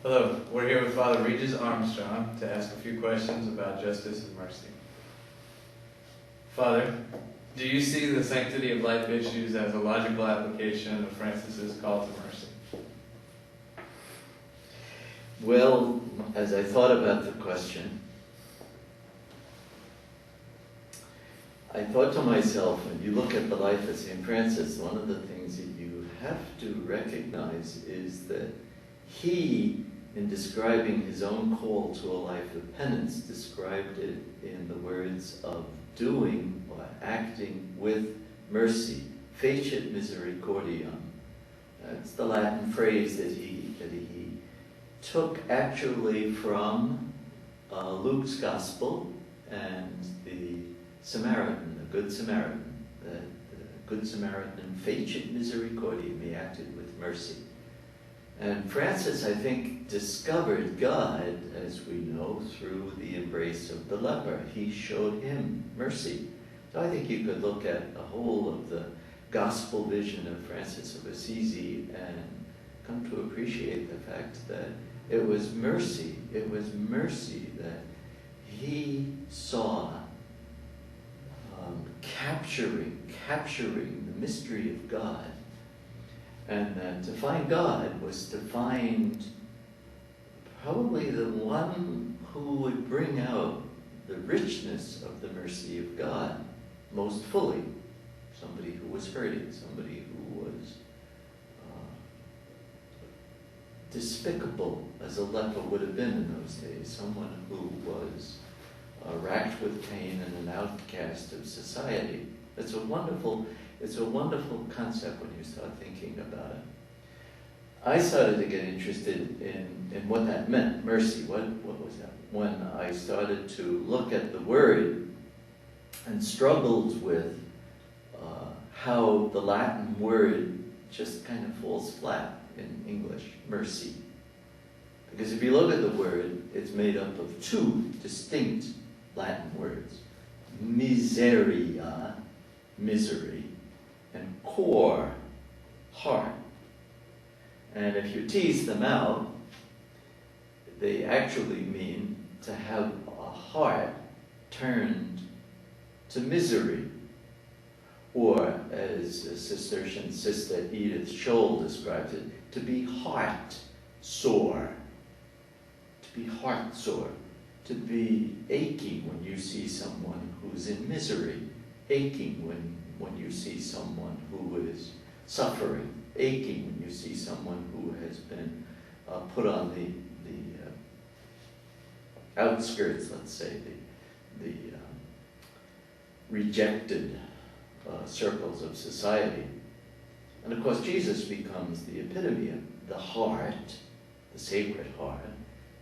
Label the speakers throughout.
Speaker 1: Hello, we're here with Father Regis Armstrong to ask a few questions about justice and mercy. Father, do you see the sanctity of life issues as a logical application of Francis's call to mercy?
Speaker 2: Well, as I thought about the question, I thought to myself, when you look at the life of St. Francis, one of the things that you have to recognize is that he, in describing his own call to a life of penance, described it in the words of doing or acting with mercy. Fecit misericordiam. That's the Latin phrase that he took actually from Luke's Gospel and the Samaritan, the Good Samaritan. The Good Samaritan, fecit misericordiam, he acted with mercy. And Francis, I think, discovered God, as we know, through the embrace of the leper. He showed him mercy. So I think you could look at the whole of the gospel vision of Francis of Assisi and come to appreciate the fact that it was mercy that he saw capturing the mystery of God. And that to find God was to find probably the one who would bring out the richness of the mercy of God most fully. Somebody who was hurting, somebody who was despicable, as a leper would have been in those days, someone who was racked with pain and an outcast of society. It's a wonderful concept when you start thinking about it. I started to get interested in what that meant, mercy. What was that? When I started to look at the word and struggled with how the Latin word just kind of falls flat in English, mercy. Because if you look at the word, it's made up of two distinct Latin words. Miseria, misery, and cor, heart. And if you tease them out, they actually mean to have a heart turned to misery. Or, as Cistercian Sister Edith Scholl describes it, to be heart sore. To be heart sore. To be aching when you see someone who's in misery. Aching when you see someone who is suffering. Aching when you see someone who has been put on the outskirts, let's say, the rejected circles of society. And of course Jesus becomes the epitome of the heart, the sacred heart,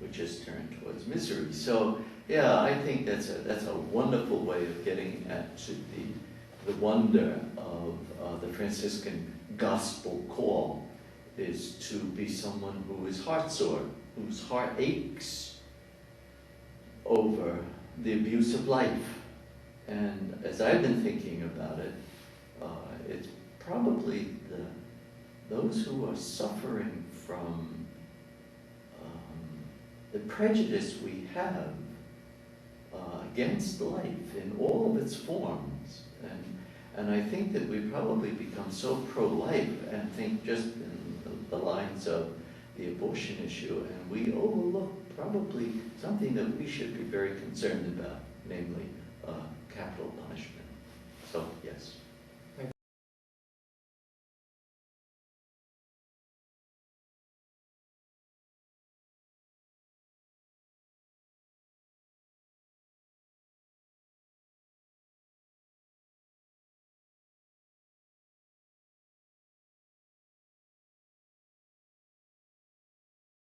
Speaker 2: which is turned towards misery. So yeah, I think that's a wonderful way of getting at the wonder of the Franciscan gospel call, is to be someone who is heartsore, whose heart aches over the abuse of life. And as I've been thinking about it, it's probably those who are suffering from the prejudice we have against life in all of its forms. And I think that we probably become so pro-life and think just in the lines of the abortion issue, and we overlook probably something that we should be very concerned about, namely